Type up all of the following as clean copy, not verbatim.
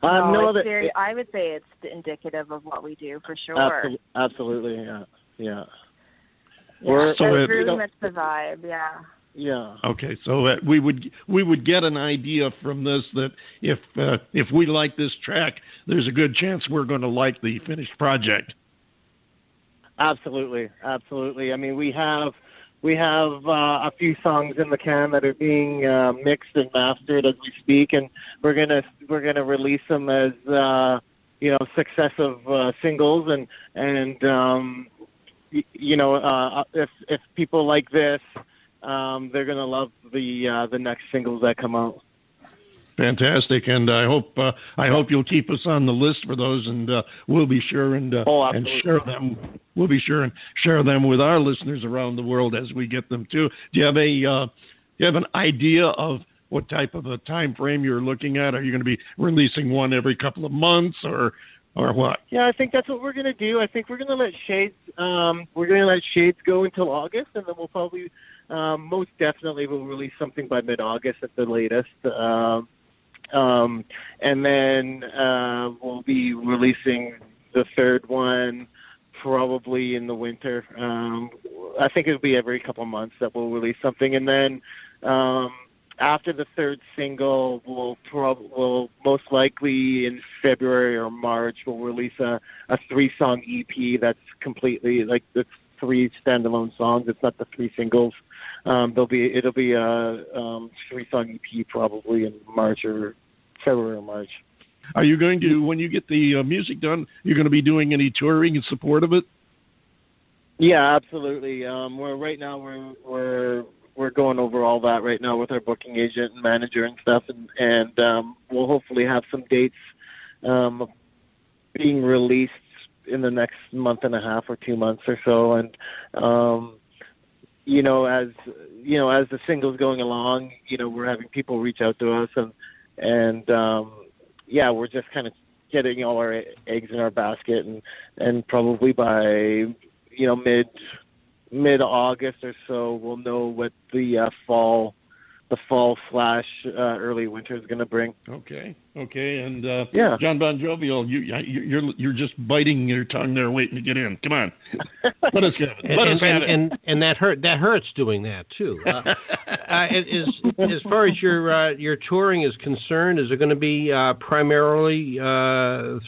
No, it's very, I would say it's indicative of what we do for sure. Absolutely, yeah. That's really much the vibe, yeah. Yeah. Okay, so we would get an idea from this that if we like this track, there's a good chance we're going to like the finished project. Absolutely. I mean, we have a few songs in the can that are being mixed and mastered as we speak, and we're gonna release them as successive singles, and if people like this, they're gonna love the next singles that come out. Fantastic, and I hope you'll keep us on the list for those, and we'll be sure and share them. We'll be sure and share them with our listeners around the world as we get them too. Do you have an idea of what type of a time frame you're looking at? Are you going to be releasing one every couple of months, or what? Yeah, I think that's what we're going to do. I think we're going to let Shades go until August, and then we'll probably most definitely we'll release something by mid-August at the latest. And then we'll be releasing the third one probably in the winter. I think it'll be every couple months that we'll release something. And then after the third single, we'll most likely in February or March, we'll release a 3-song EP that's completely like the 3 standalone songs. It's not the 3 singles. It'll be a 3-song EP probably in March or February or March. Are you going to, when you get the music done, you're going to be doing any touring in support of it? Yeah, absolutely. We're going over all that right now with our booking agent and manager and stuff, and we'll hopefully have some dates being released in the next month and a half or 2 months or so. And as the single's going along, we're having people reach out to us, and we're just kind of getting all our eggs in our basket, and probably by mid-August or so, we'll know what the fall / early winter is going to bring. Okay, and John Bon Jovial, you're just biting your tongue there, waiting to get in. Come on, let us have it. And that hurts doing that too. As far as your touring is concerned, is it going to be primarily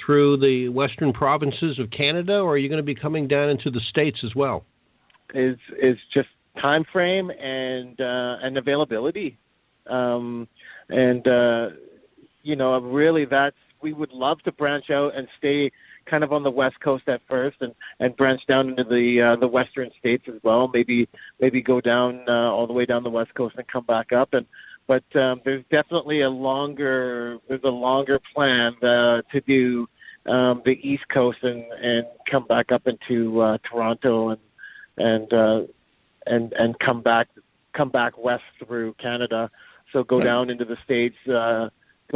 through the western provinces of Canada, or are you going to be coming down into the States as well? Is just time frame and availability, really we would love to branch out and stay kind of on the West Coast at first, and branch down into the western states as well. Maybe go down all the way down the West Coast and come back up. But there's definitely a longer plan to do the East Coast and come back up into Toronto and come back west through Canada. So go down into the States, go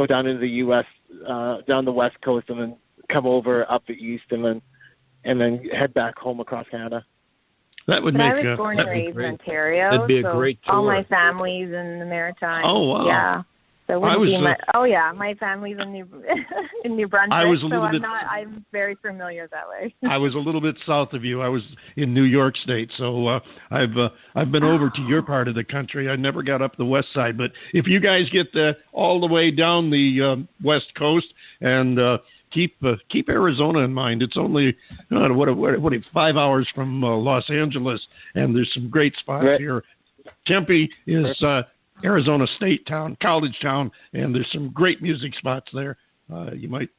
down into the U.S., down the West Coast, and then come over up the East, and then head back home across Canada. That would I was born and raised in Ontario. That'd be a great tour. All my family's in the Maritimes. Oh, wow. Yeah. So my family's in New Brunswick. I'm very familiar that way. I was a little bit south of you. I was in New York State, so I've been over to your part of the country. I never got up the west side, but if you guys get all the way down the west coast and keep Arizona in mind. It's only 5 hours from Los Angeles, and there's some great spots here. Tempe is Arizona State town, college town, and there's some great music spots there. You might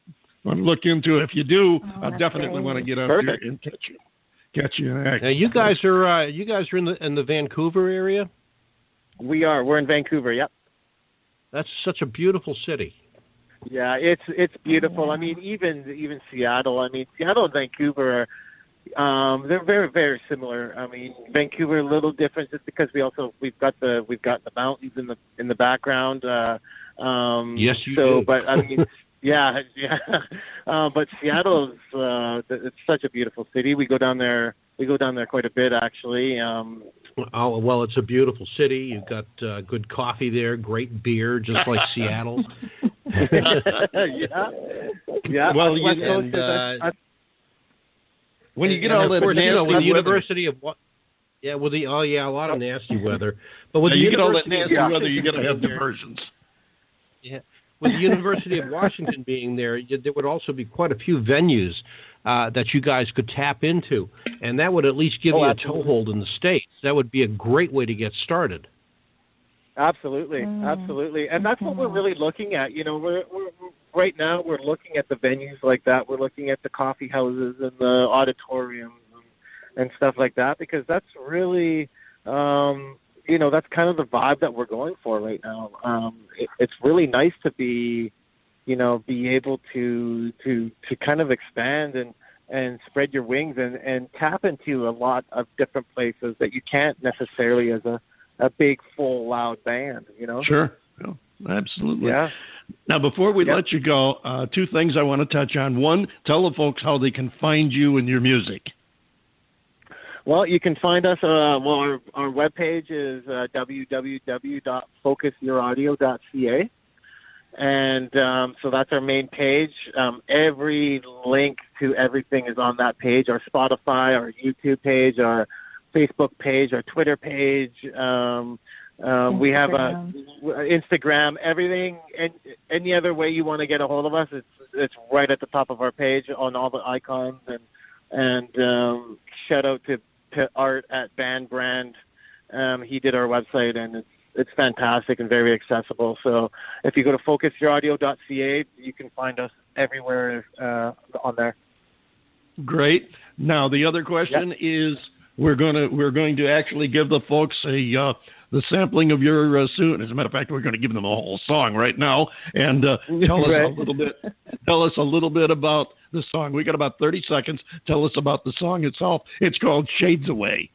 want to look into it. If you do, I definitely want to get out here and catch you an act. Now, you guys are in the Vancouver area? We are. We're in Vancouver. Yep. That's such a beautiful city. Yeah, it's beautiful. I mean, even Seattle. I mean, Seattle and Vancouver are they're very, very similar. I mean, Vancouver a little different just because we've got the mountains in the background. Yes, you do. But I mean, yeah. But Seattle is it's such a beautiful city. We go down there quite a bit actually. Oh, well, it's a beautiful city. You've got good coffee there, great beer, just like Seattle. Yeah. Well, when you get all that nasty with the University of what? Yeah, with the a lot of nasty weather. But with you get all that nasty weather, you got to have diversions. Yeah, with the University of Washington being there, there would also be quite a few venues that you guys could tap into, and that would at least give you a toehold in the States. That would be a great way to get started. Absolutely, absolutely, and that's what we're really looking at. You know, we're right now we're looking at the venues like that. We're looking at the coffee houses and the auditoriums and stuff like that, because that's really, that's kind of the vibe that we're going for right now. It's really nice to be able to kind of expand and spread your wings and tap into a lot of different places that you can't necessarily as a big, full, loud band, Sure. No, absolutely. Yeah. Now, before we let you go, two things I want to touch on. One, tell the folks how they can find you and your music. Well, you can find us, our webpage is www.focusyouraudio.ca. And so that's our main page. Every link to everything is on that page, our Spotify, our YouTube page, our Facebook page, our Twitter page. We have Instagram, everything. And any other way you want to get a hold of us, it's right at the top of our page on all the icons. And shout out to Art at Band Brand. He did our website, and it's fantastic and very accessible. So if you go to focusyouraudio.ca, you can find us everywhere on there. Great. Now the other question is, we're going to actually give the folks the sampling of your suit. As a matter of fact, we're going to give them a whole song right now, and tell us a little bit about the song. We got about 30 seconds. Tell us about the song itself. It's called Shades Away.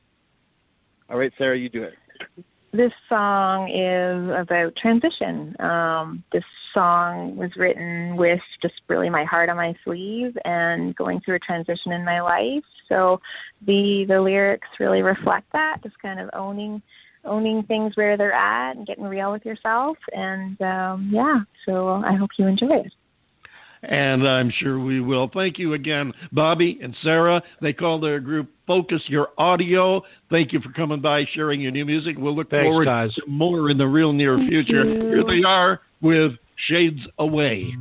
All right, Sarah, you do it. This song is about transition. This song was written with just really my heart on my sleeve and going through a transition in my life. So the lyrics really reflect that, just kind of owning things where they're at and getting real with yourself. And so I hope you enjoy it. And I'm sure we will. Thank you again, Bobby and Sarah. They call their group Focus Your Audio. Thank you for coming by, sharing your new music. We'll look forward to more in the real near future. Here they are with Shades Away.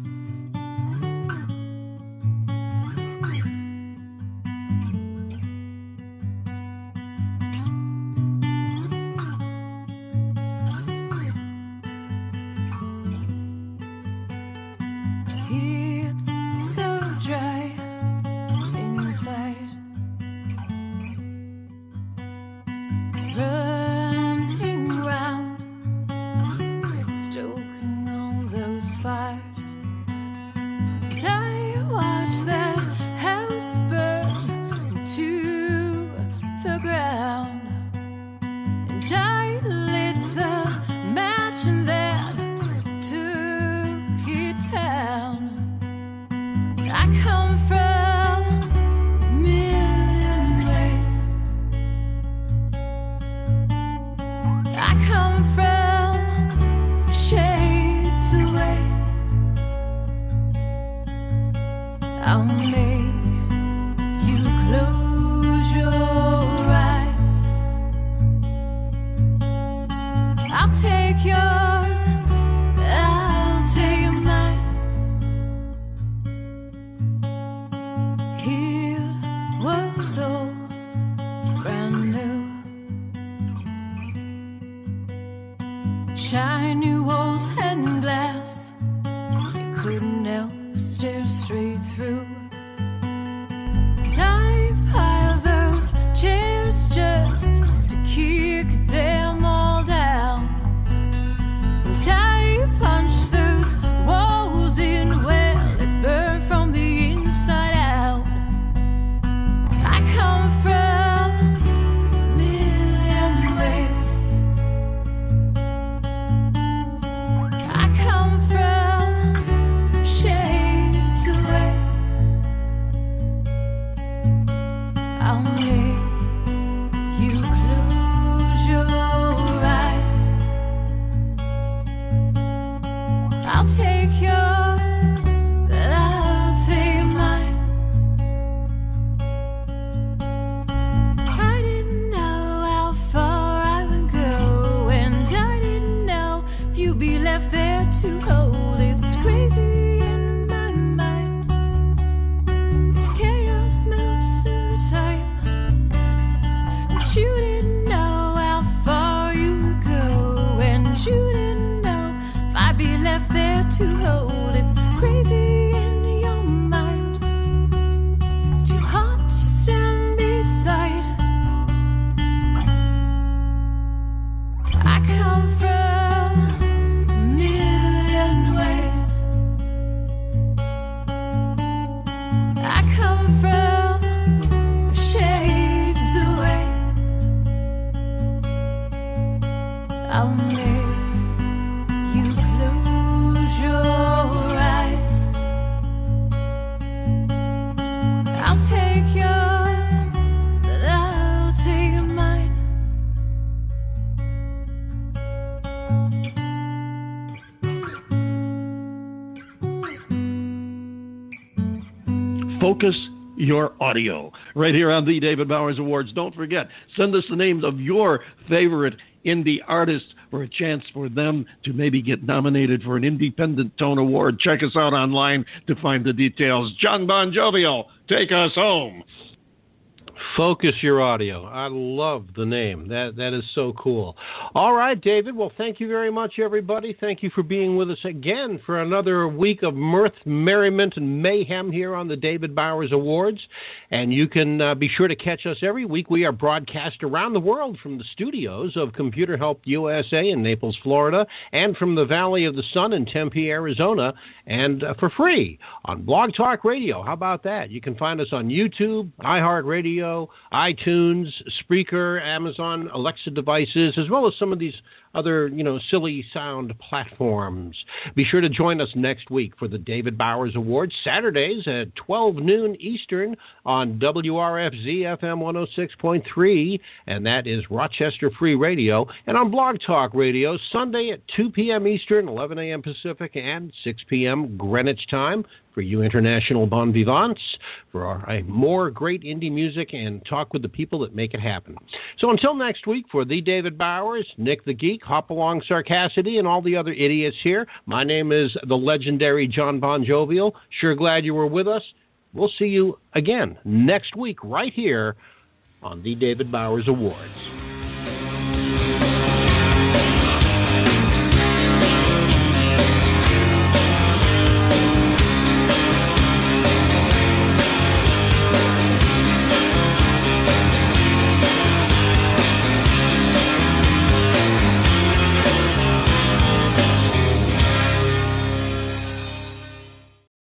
Focus Your Audio, right here on the David Bowers Awards. Don't forget, send us the names of your favorite indie artists for a chance for them to maybe get nominated for an Independent Tone Award. Check us out online to find the details. John Bon Jovial, take us home. Focus Your Audio. I love the name. That is so cool. All right, David. Well, thank you very much, everybody. Thank you for being with us again for another week of mirth, merriment, and mayhem here on the David Bowers Awards. And you can be sure to catch us every week. We are broadcast around the world from the studios of Computer Help USA in Naples, Florida, and from the Valley of the Sun in Tempe, Arizona, and for free on Blog Talk Radio. How about that? You can find us on YouTube, iHeartRadio, iTunes, Spreaker, Amazon, Alexa devices, as well as some of these other, silly sound platforms. Be sure to join us next week for the David Bowers Awards, Saturdays at 12 noon Eastern on WRFZ FM 106.3, and that is Rochester Free Radio, and on Blog Talk Radio, Sunday at 2 p.m. Eastern, 11 a.m. Pacific, and 6 p.m. Greenwich time. For you international bon vivants, for more great indie music and talk with the people that make it happen. So until next week, for the David Bowers, Nick the Geek, Hop Along Sarcassity, and all the other idiots here, my name is the legendary John Bon Jovial. Sure glad you were with us. We'll see you again next week right here on the David Bowers Awards.